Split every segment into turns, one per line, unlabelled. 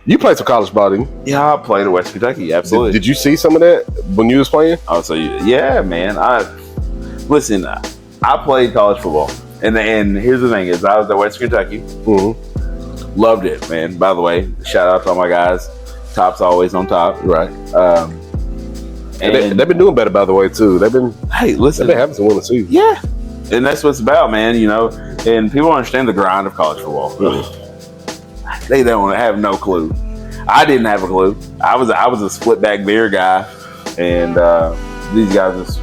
You played some college ball, didn't you?
Yeah, I played at West Kentucky. Absolutely.
Did you see some of that when you was playing?
Oh, so yeah, man. I played college football, and here's the thing: is I was at West Kentucky.
Mm-hmm.
Loved it, man. By the way, shout out to all my guys. Top's always on top,
Right.
And
they've been doing better, by the way, too. They've been having some winning seasons.
Yeah, and that's what it's about, man. You know, and people don't understand the grind of college football. They don't have no clue. I didn't have a clue. I was a split back beer guy, and these guys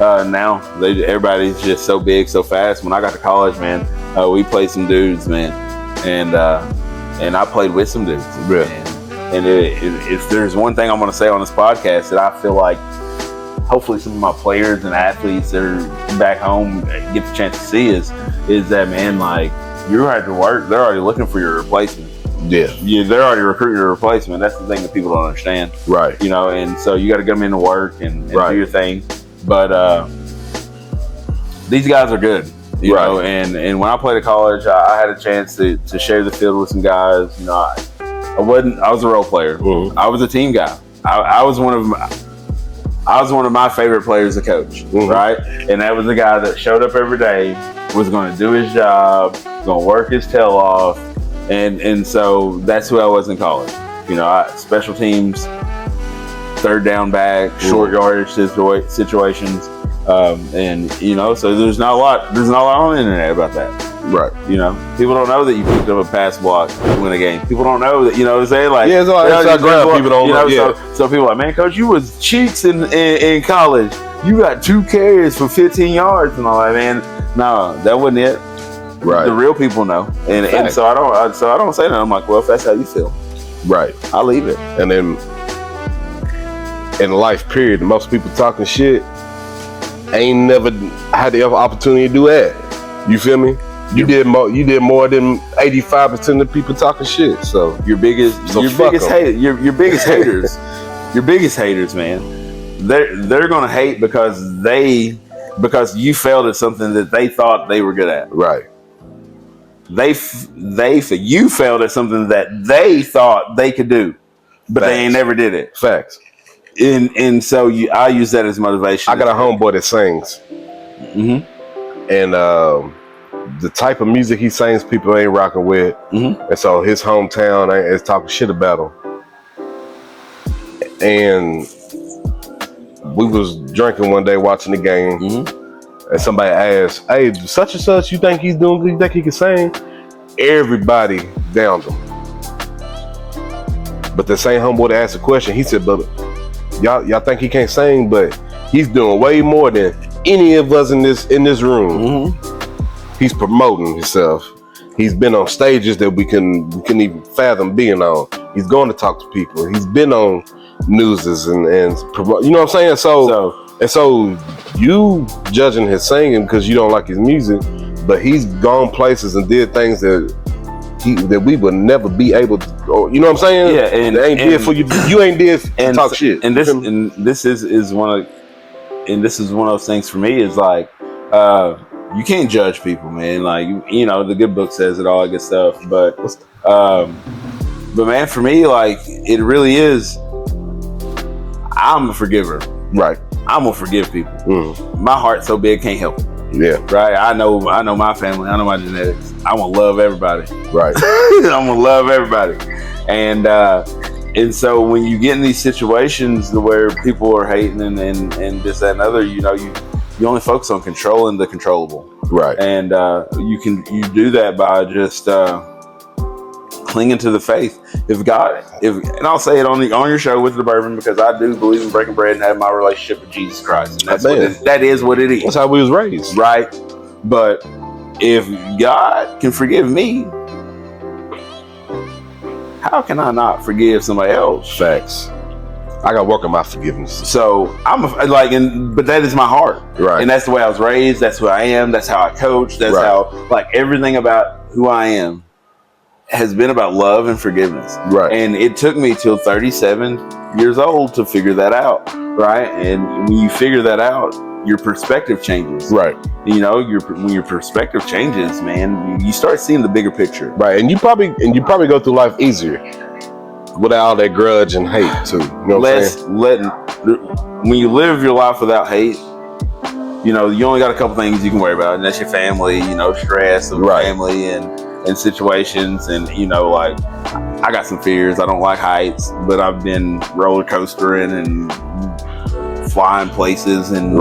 now everybody's just so big, so fast. When I got to college, man, we played some dudes, man, and I played with some dudes.
Really?
And if there's one thing I'm going to say on this podcast that I feel like hopefully some of my players and athletes that are back home get the chance to see is that, man, like, you're at work, they're already looking for your replacement.
Yeah.
They're already recruiting your replacement. That's the thing that people don't understand.
Right.
You know, and so you got to get them into work and do your thing. But these guys are good. You know, and when I played at college, I had a chance to share the field with some guys. You know, I was a role player.
Mm-hmm.
I was a team guy. I was one of my favorite players to coach, right? And that was the guy that showed up every day, was going to do his job, going to work his tail off, and so that's who I was in college. You know, special teams, third down back, short yardage situations, and you know, so there's not a lot on the internet about that.
Right.
You know, people don't know that you picked up a pass block to win a game. People don't know that, you know what I'm saying? Like,
yeah, it's all inside ground. People don't know.
Yeah. So people are like, man, coach, you was cheeks in college. You got 2 carries for 15 yards. And I'm like, man, no, that wasn't it.
Right.
The real people know. And so I don't say that. I'm like, well, if that's how you feel.
Right.
I'll leave it.
And then in life, period, most people talking shit ain't never had the opportunity to do that. You feel me? You did more than 85% of the people talking shit. So your biggest haters, your biggest haters, man. They're gonna hate because you failed at something that they thought they were good at. Right.
You failed at something that they thought they could do, but they ain't never did it.
Facts.
And so I use that as motivation.
I got a homeboy that sings.
Mm-hmm.
And the type of music he sings, people ain't rocking with.
Mm-hmm.
And so his hometown is talking shit about him. And we was drinking one day watching the game.
Mm-hmm.
And somebody asked, hey, such and such, you think he's doing good? You think he can sing? Everybody downed him. But the same homeboy that asked the question, he said, but y'all think he can't sing, but he's doing way more than any of us in this room.
Mm-hmm.
He's promoting himself. He's been on stages that we can even fathom being on. He's going to talk to people. He's been on newses and promote. You know what I'm saying? So you judging his singing because you don't like his music, but he's gone places and did things that we would never be able to. Or, you know what I'm saying?
Yeah, and
did for you. You ain't did to talk shit.
And this is one of those things for me is like. You can't judge people, man. Like, you know, the good book says it, all that good stuff. But man, for me, like, it really is. I'm a forgiver.
Right.
I'm gonna forgive people.
Mm.
My heart's so big, can't help it.
Yeah.
Right. I know my family. I know my genetics. I want to love everybody.
Right.
I'm gonna love everybody. And so when you get in these situations where people are hating and this, that, and other, you know, you only focus on controlling the controllable.
Right.
And you do that by just clinging to the faith. And I'll say it on your show with the Bourbon, because I do believe in breaking bread and have my relationship with Jesus Christ. And that is what it is.
That's how we was raised.
Right. But if God can forgive me, how can I not forgive somebody else?
Facts. I got to work on my forgiveness.
So but that is my heart.
Right.
And that's the way I was raised. That's who I am. That's how I coach. That's how, like, everything about who I am has been about love and forgiveness.
Right.
And it took me till 37 years old to figure that out. Right. And when you figure that out, your perspective changes. Right. You know, when your perspective changes, man, you start seeing the bigger picture.
Right. And you probably go through life easier. without all that grudge and hate too. You know what I'm saying?
When you live your life without hate, you know, you only got a couple things you can worry about, and that's your family, you know, stress of family and situations. And, you know, like, I got some fears. I don't like heights, but I've been roller coastering and flying places, and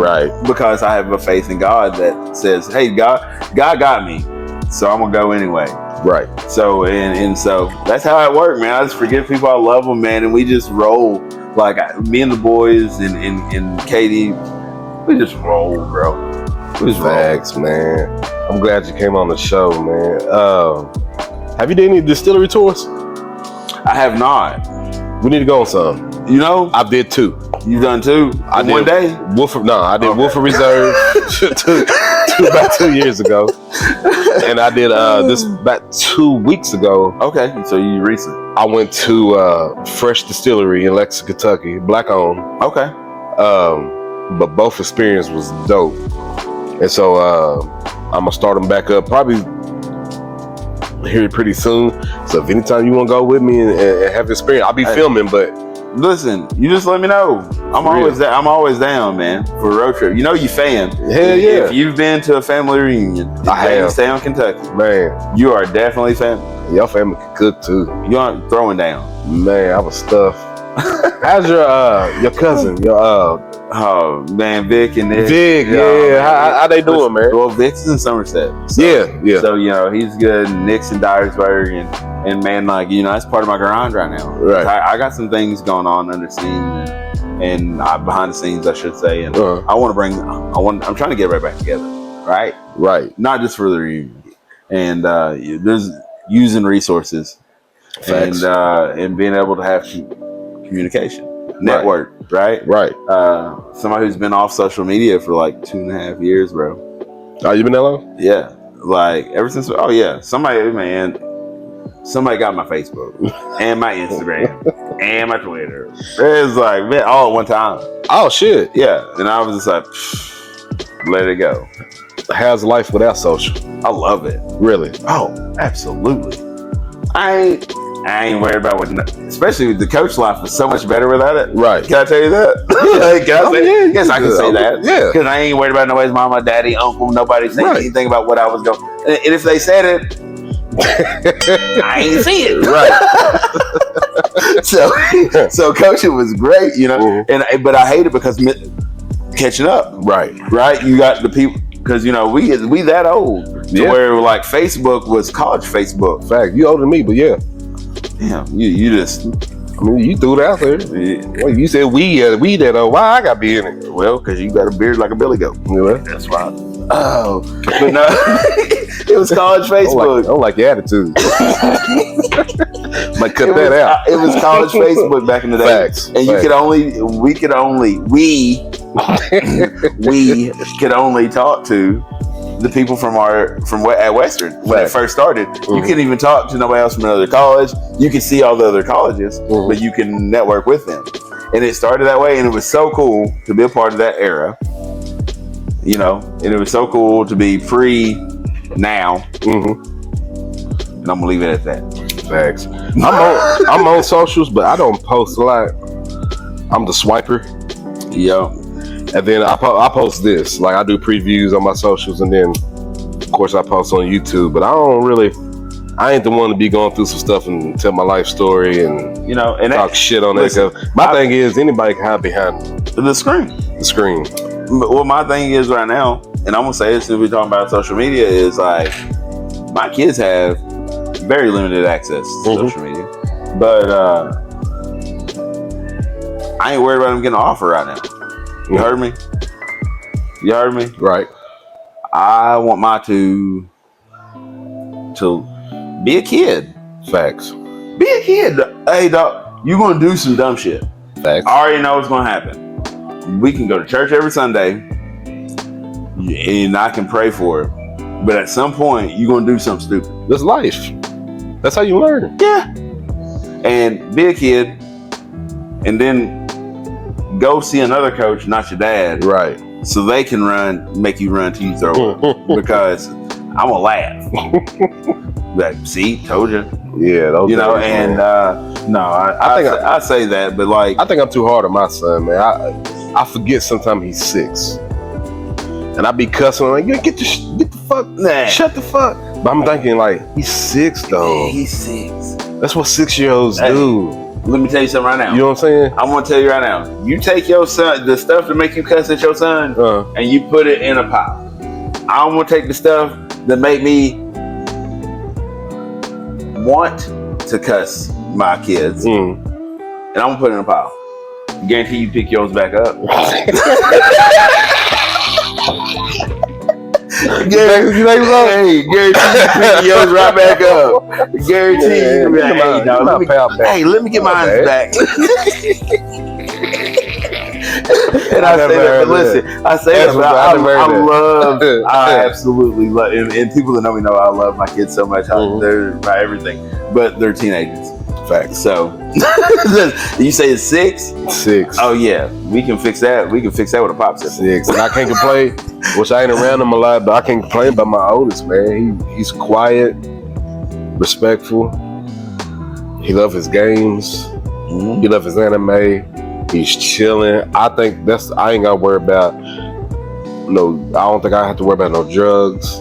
because I have a faith in God that says, hey, God got me, so I'm gonna go anyway.
Right.
So and so that's how it worked, man. I just forgive people. I love them, man, and we just roll. Like, me and the boys and Katie, we just roll, bro. We just
Facts, man. I'm glad you came on the show, man. Have you done any distillery tours?
I have not.
We need to go on some.
You know,
I did 2.
You've done 2?
I did
one day?
I did Woodford Reserve about 2 years ago. And I did this about 2 weeks ago.
Okay, so you recent.
I went to Fresh Distillery in Lexington, Kentucky, black owned.
Okay.
But both experience was dope. And so I'm gonna start them back up probably here pretty soon. So if anytime you want to go with me and have experience, I'll be filming. But
listen, you just let me know. I'm always down, man, for a road trip. You know, you fan.
Hell yeah.
If you've been to a family reunion in Jamestown, Kentucky,
man,
you are definitely family.
Your family can cook too.
You aren't throwing down.
Man, I was stuffed. How's your cousin?
Oh man, Vic and Nick.
Vic, how they doing, man?
Well, Vic's in Somerset. So,
yeah.
So, you know, he's good. Nick's in Dyersburg, and man, like, you know, that's part of my grind right now.
Right.
I got some things going on under the scenes and behind the scenes, I should say, and I'm trying to get right back together. Right. Not just for the reunion, and there's using resources.
Facts.
And being able to have communication, network, right? Somebody who's been off social media for like 2.5 years, bro.
Oh, you been that long?
Yeah, like ever since. Oh yeah, somebody got my Facebook and my Instagram and my Twitter. It's like, man, all at one time.
Oh shit.
Yeah, and I was just like, let it go.
How's life without social?
I love it.
Really?
Oh, absolutely. I ain't worried about what, especially the coach life was so much better without it.
Right.
Can I tell you that? Yes, I can say that.
Yeah.
Because I ain't worried about nobody's mama, daddy, uncle, nobody saying anything about what I was going. And if they said it, I ain't see it.
Right.
So coaching was great, you know. But I hate it because catching up. Right. You got the people. Because, you know, we that old to where, like, Facebook was college Facebook.
Fact, you older than me, but yeah.
Damn, you just,
I mean, you threw it out there. Yeah. Well, you said we that old. Why I got to be in it?
Well, because you got a beard like a billy goat.
Yeah.
That's why. Oh, but no, it was college Facebook.
I don't like your attitude. Might cut that out.
It was college Facebook back in the day.
Facts.
And we could only talk to the people at Western when it first started. You couldn't even talk to nobody else from another college. You could see all the other colleges, but you can network with them. And it started that way, and it was so cool to be a part of that era. You know, and it was so cool to be free now. And I'm gonna leave it at that.
Facts. I'm on socials, but I don't post a lot. I'm the swiper.
Yeah.
And then I post this. Like, I do previews on my socials, and then of course I post on YouTube. But I ain't the one to be going through some stuff and tell my life story and, you know, and talk shit on that. My thing is, anybody can hide behind
the screen. Well, my thing is right now, and I'm gonna say this since we're talking about social media, is like, my kids have very limited access to social media, but I ain't worried about them getting an offer right now. You heard me?
Right.
I want my to be a kid.
Facts.
Be a kid. Hey, dog, you gonna do some dumb shit.
Facts.
I already know what's gonna happen. We can go to church every Sunday, and I can pray for it. But at some point, you're gonna do something stupid.
That's life. That's how you learn.
Yeah. And be a kid, and then go see another coach, not your dad.
Right.
So they can make you run till you throw up. Because I'm gonna laugh. Like, see, told you.
Yeah, those
You know,
days,
and
man.
no, I say that, but like,
I think I'm too hard on my son, man. I forget sometimes he's 6, and I be cussing like, get the fuck, shut the fuck. But I'm thinking like, he's 6 though.
Man, he's 6.
That's what 6-year-olds do.
Let me tell you something right now.
You know what I'm saying?
I'm gonna tell you right now. You take your son, the stuff that make you cuss at your son, and you put it in a pile. I'm gonna take the stuff that make me want to cuss my kids, and I'm gonna put it in a pile. Guarantee you pick yours back up. Guarantee you pick yours right back up. Guarantee you. Let me get mine back. And I say that, but listen, I say that, but I absolutely love, and people that know me know I love my kids so much. They're my everything, but they're teenagers.
Facts.
So you say it's 6?
6.
Oh yeah, we can fix that. We can fix that with a pop system.
6, and I can't complain. Which I ain't around him a lot, but I can't complain about my oldest, man. He's quiet, respectful. He loves his games. He loves his anime. He's chilling. I think I ain't gotta worry about I don't think I have to worry about no drugs.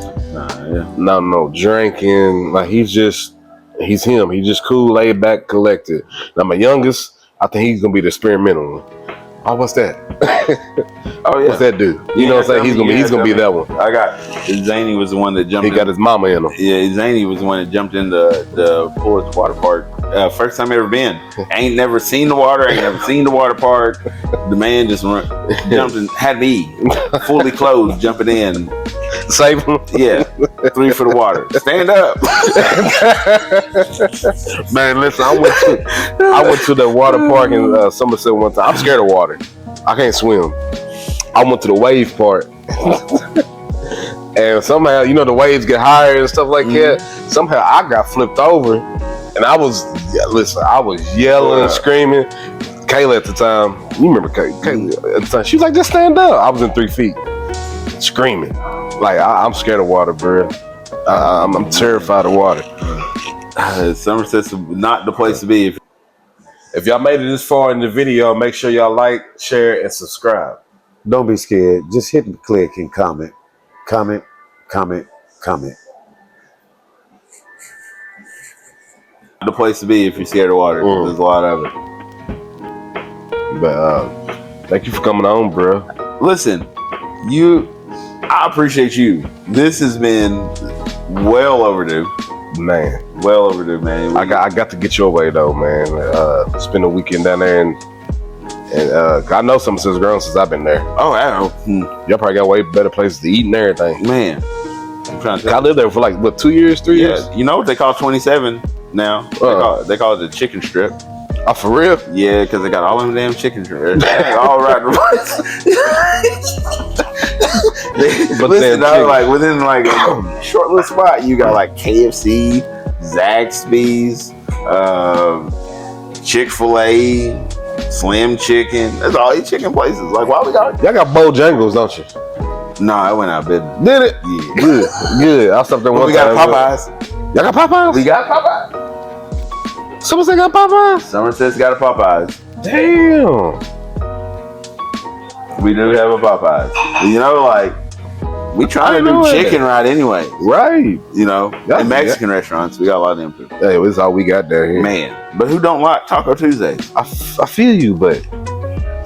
No drinking. Like he's him. He's just cool, laid back, collected. Now my youngest, I think he's gonna be the experimental one. Oh, what's that?
Oh yeah.
What's that do? You know what I'm saying? He's gonna be that one.
I got Zany was the one that jumped.
He got his mama in him.
Yeah, Zany was the one that jumped in the Fuller's water park. First time ever been. Ain't never seen the water. Ain't never seen the water park. The man just jumped and had me fully clothed jumping in.
Save him.
Yeah, 3 for the water. Stand up.
Man, listen, I went to the water park in Somerset one time. I'm scared of water. I can't swim. I went to the wave part. And somehow, the waves get higher and stuff like that. Somehow I got flipped over. And I was yelling and screaming. Kayla at the time, you remember Kayla at the time, she was like, just stand up. I was in 3 feet, screaming. Like, I'm scared of water, bro. I'm terrified of water.
Somerset's not the place to be.
If y'all made it this far in the video, make sure y'all like, share, and subscribe.
Don't be scared. Just hit the click and comment. Comment.
The place to be if you're scared of water. There's a lot of it.
But thank you for coming on, bro.
Listen, I appreciate you. This has been well overdue.
Man.
Well overdue, man.
I got to get your way though, man. Spend a weekend down there and I know some of this grown since I've been there.
Oh, I know.
Y'all probably got way better places to eat and everything.
Man.
I lived there for like, 2 years, 3 years?
You know what they call 27 now? They call it the chicken strip.
Oh, for real?
Yeah, because they got all them damn chicken strips. All right. But listen, like within like a short little spot, you got like KFC, Zaxby's, Chick-fil-A, Slim Chicken. That's all these chicken places. Like, why we got?
Y'all got Bojangles, don't you?
No, I went out of business.
Did it?
Yeah.
Good. I stopped there one time.
We got Popeyes.
Y'all got Popeyes?
We got Popeyes.
Somerset got Popeyes?
Somerset's got a Popeyes.
Damn.
We do have a Popeyes. Like, we trying to do chicken right anyway.
Right.
In Mexican restaurants, we got a lot of them too.
Hey, this is all we got down here.
Man, but who don't like Taco Tuesdays?
I feel you, but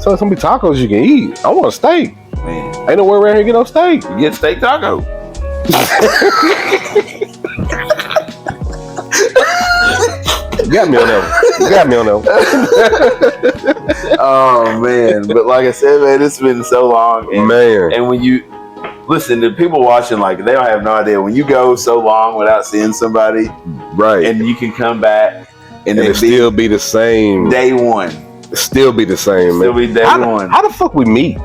so some tacos you can eat. I want a steak.
Man.
Ain't nowhere around here to get no steak.
You get steak taco.
Got me on that one.
Oh man, but like I said, man, it's been so long. And when you listen to people watching, like they don't have no idea. When you go so long without seeing somebody,
right,
and you can come back and
it still be the same.
Day one.
It still be the same,
man. Still be day one.
How the fuck we meet?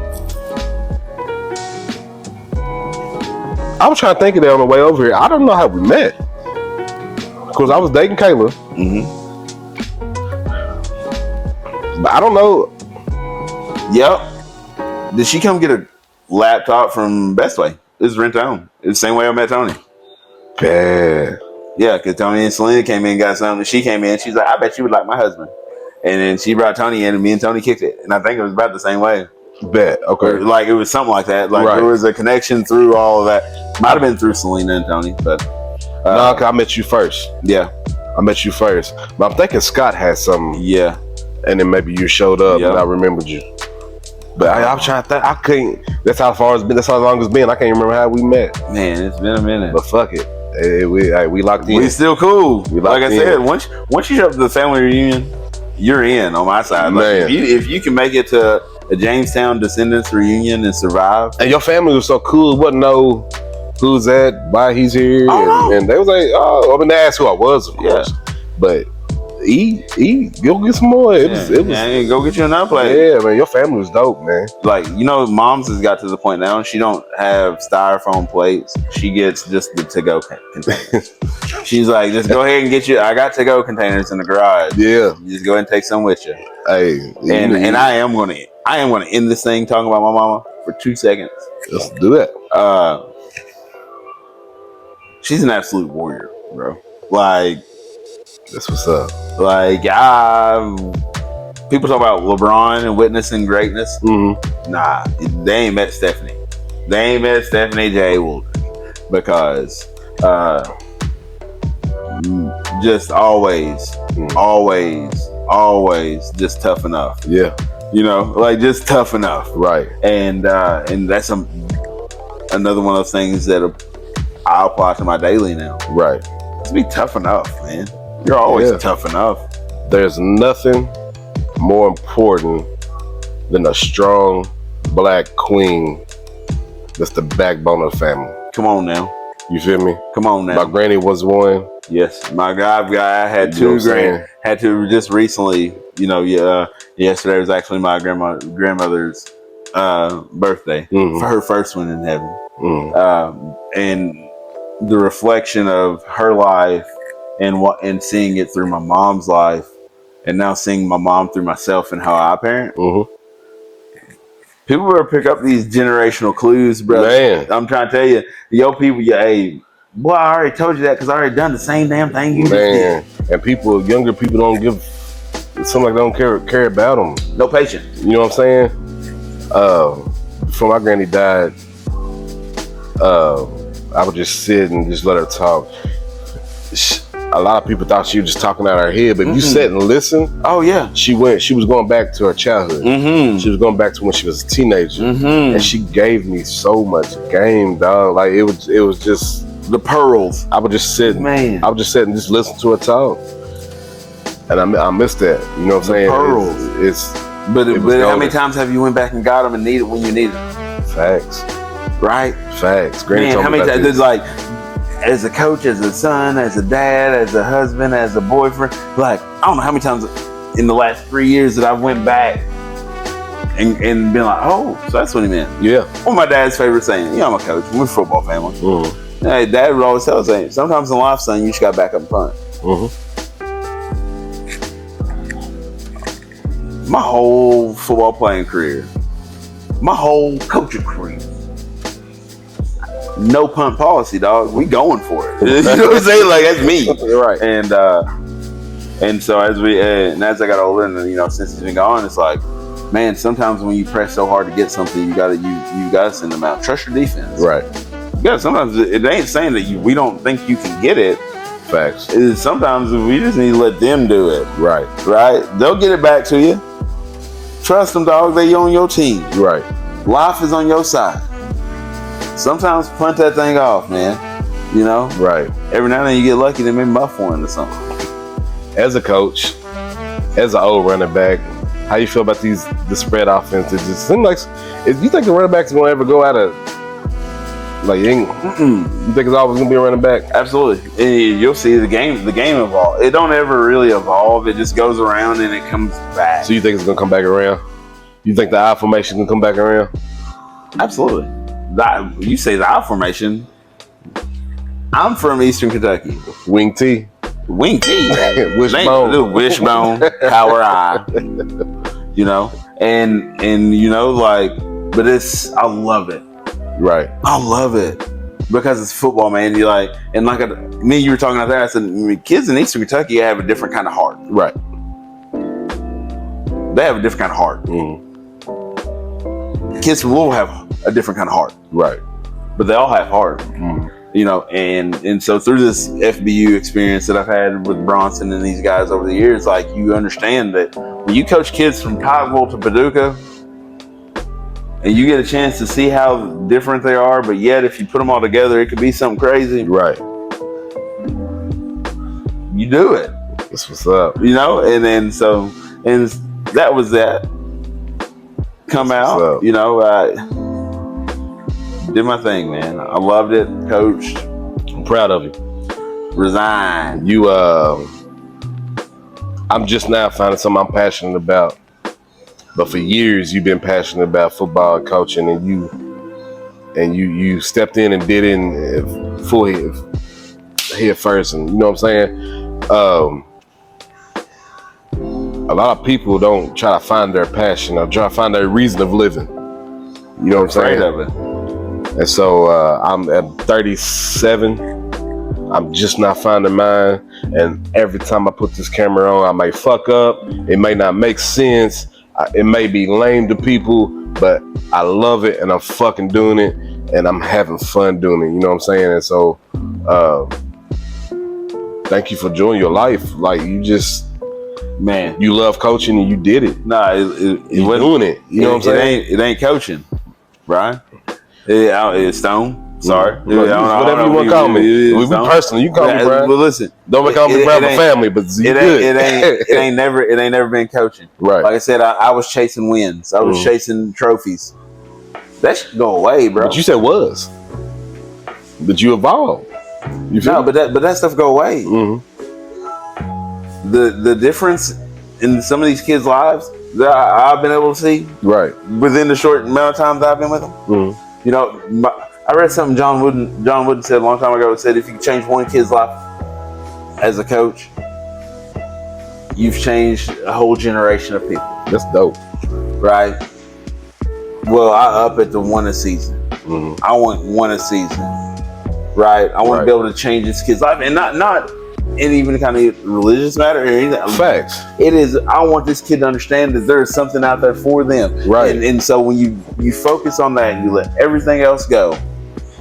I was trying to think of that on the way over here. I don't know how we met. Because I was dating Kayla. But I don't know.
Yep. Did she come get a laptop from Best Way? This is rent to own. It's the same way I met Tony.
Bad.
Yeah, because Tony and Selena came in and got something. She came in, she's like, I bet you would like my husband. And then she brought Tony in, and me and Tony kicked it. And I think it was about the same way.
Bet. Okay.
Or, like, it was something like that. Like,
Right.
there was a connection through all of that. Might have been through Selena and Tony, but...
no, 'cause I met you first.
Yeah.
I met you first. But I'm thinking Scott had something.
Yeah.
And then maybe you showed up and I remembered you. But I'm trying to think. I couldn't. That's how far it's been. That's how long it's been. I can't remember how we met.
Man, it's been a minute.
But fuck it. We locked in.
We still cool. Like I said,
in.
once you show up to the family reunion, you're in on my side. Like, if you can make it to a Jamestown Descendants reunion and survive.
And your family was so cool. It wasn't no who's that, why he's here. And they was like, I mean, they asked who I was, of course. But go get some more. It was
go get you another plate.
Yeah, man, your family was dope, man.
Like, Mom's has got to the point now, she don't have styrofoam plates. She gets just the to-go containers. She's like, just go ahead and get you. I got to-go containers in the garage.
Yeah,
you just go ahead and take some with you.
Hey,
and I am gonna end this thing talking about my mama for 2 seconds.
Let's do that.
She's an absolute warrior, bro. Like,
that's what's up.
Like, people talk about LeBron and witnessing greatness.
Mm-hmm.
Nah, they ain't met Stephanie. They ain't met Stephanie J. Wooldridge because just always just tough enough.
Yeah,
like just tough enough.
Right.
And that's another one of those things that I apply to my daily now.
Right.
To be tough enough, man. You're always tough enough.
There's nothing more important than a strong black queen that's the backbone of the family.
Come on now.
You feel me?
Come on now.
My granny was one.
Yes. My guy had two had to just recently, yesterday was actually my grandmother's birthday for her first one in heaven. And the reflection of her life and seeing it through my mom's life, and now seeing my mom through myself and how I parent. People better pick up these generational clues, brother. Man. I'm trying to tell you, people, hey, boy, I already told you that because I already done the same damn thing you did. And younger people don't give, it seems like they don't care about them. No patience. You know what I'm saying? Before my granny died, I would just sit and just let her talk. A lot of people thought she was just talking out her head, but if you sit and listen, she was going back to her childhood. She was going back to when she was a teenager, and she gave me so much game, dog. Like it was just the pearls. I would just sit, I would just sit and just listen to her talk, and I miss that. You know what I'm saying? Pearls. But how many times have you went back and got them and needed when you needed them?
Facts.
Right.
Facts. Granny told
how
me
many
about
times? Like, as a coach, as a son, as a dad, as a husband, as a boyfriend, like, I don't know how many times in the last 3 years that I went back and been like, oh, so that's what he meant. Yeah. One of my dad's favorite saying, I'm a coach, we're a football family. Hey, Dad would always tell us, saying, sometimes in life, son, you just got to back up and punt. My whole football playing career, my whole coaching career, no punt policy, dog. We going for it. You know what I'm saying? Like, that's me. Right. And so as I got older, and since he's been gone, it's like, man, sometimes when you press so hard to get something, you gotta send them out. Trust your defense. Right. Yeah. Sometimes it ain't saying that we don't think you can get it. Facts. Sometimes we just need to let them do it. Right. Right. They'll get it back to you. Trust them, dog. They on your team. Right. Life is on your side. Sometimes punt that thing off, man. Right. Every now and then you get lucky, they may muff one or something. As a coach, as an old running back, how you feel about the spread offense? It just seems like, if you think the running back's gonna ever go out of, like, you think it's always gonna be a running back? Absolutely. And you'll see the game evolve. It don't ever really evolve. It just goes around and it comes back. So you think it's gonna come back around? You think the I formation can come back around? Absolutely. You say the I formation. I'm from Eastern Kentucky. Wing T. Wishbone. Wishbone. Power I. But I love it. Right. I love it. because it's football, man. You like, and like me, you were talking out there. I said, kids in Eastern Kentucky have a different kind of heart.
Right.
They have a different kind of heart. Kids from Louisville have a different kind of heart.
Right.
But they all have heart. And so through this FBU experience that I've had with Bronson and these guys over the years, like, you understand that when you coach kids from Pikeville to Paducah, and you get a chance to see how different they are, but yet if you put them all together, it could be something crazy.
Right.
You do it.
That's what's up.
And that was that. Come
That's
out, did my thing, man. I loved it, coached.
I'm proud of you.
Resigned.
I'm just now finding something I'm passionate about. But for years you've been passionate about football and coaching, and you stepped in and did it in full head first, and you know what I'm saying? A lot of people don't try to find their passion or try to find their reason of living. You know what I'm saying?
Of it.
And so I'm at 37. I'm just not finding mine. And every time I put this camera on, I may fuck up. It may not make sense. It may be lame to people, but I love it and I'm fucking doing it and I'm having fun doing it. You know what I'm saying? And so thank you for joining your life. Like, you just,
man,
you love coaching and you did it.
Nah,
you're doing it. You know what I'm saying?
It ain't coaching, Brian. It's Stone. Sorry.
Whatever you want to call me. We personal. You call me Brian.
Well, listen.
Don't call me Brian for family, but
it ain't never been coaching.
Right.
Like I said, I was chasing wins. I was chasing trophies. That should go away, bro.
But you said was. But you evolved. You feel
but that stuff go away. The difference in some of these kids' lives that I've been able to see,
right,
within the short amount of time that I've been with them. I read something John Wooden said a long time ago. It said, if you change one kid's life as a coach, you've changed a whole generation of people.
That's dope.
Right? Well, I up it to one a season. I want one a season. Right? I want to be able to change this kid's life. And not in even kind of religious matter or anything.
Facts.
It is, I want this kid to understand that there is something out there for them.
Right.
And so when you focus on that and you let everything else go,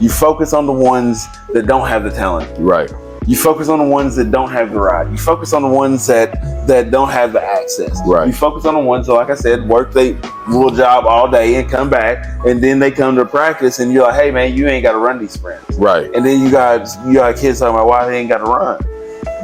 you focus on the ones that don't have the talent.
Right.
You focus on the ones that don't have the ride. You focus on the ones that don't have the access.
Right.
You focus on the ones that, like I said, work their little job all day and come back, and then they come to practice and you're like, hey man, you ain't got to run these sprints.
Right.
And then you got kids talking about why they ain't got to run.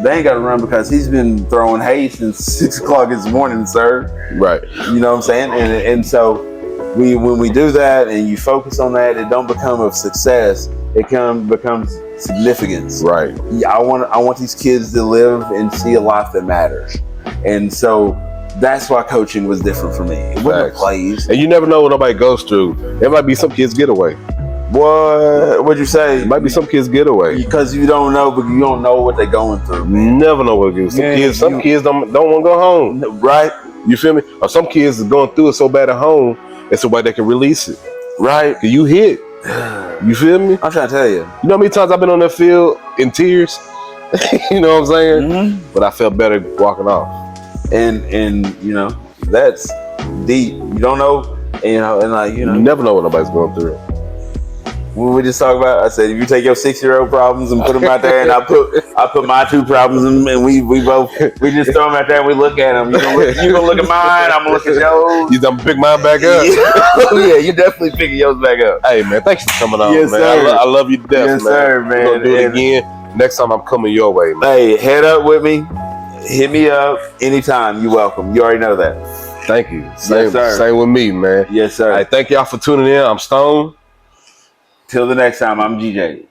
They ain't got to run because he's been throwing hay since 6 o'clock this morning, sir.
Right.
You know what I'm saying? And so when we do that and you focus on that, it don't become a success. It becomes significance.
Right.
I want these kids to live and see a life that matters. And so that's why coaching was different for me. It wasn't plays.
And you never know what nobody goes through. There might be some kids get away.
What'd you say?
It might be some kids get away.
Because you don't know, but you don't know what they're going through. Man.
Never know what it is. Some kids don't want to go home.
Right.
You feel me? Or some kids is going through it so bad at home, it's a way they can release it.
Right.
Cause you hit. You feel me?
I'm trying to tell you.
You know how many times I've been on that field in tears? You know what I'm saying? But I felt better walking off.
And that's deep. You don't know, and
you never know what nobody's going through.
When we just talk about, I said, if you take your 6-year-old problems and put them out there, and I put my 2 problems, and we just throw them out there and we look at them. You gonna look at mine, I'm gonna look at yours.
You done pick mine back up?
Yeah, you definitely picking yours back up.
Hey man, thanks for coming on,
yes,
man.
Sir.
I love you to death,
yes,
man.
Sir, man.
We're gonna do it again. Next time I'm coming your way, man.
Hey, head up with me. Hit me up anytime. You're welcome. You already know that.
Thank you.
Yes, sir.
Same with me, man.
Yes, sir.
Hey, thank y'all for tuning in. I'm Stone.
Till the next time, I'm GJ.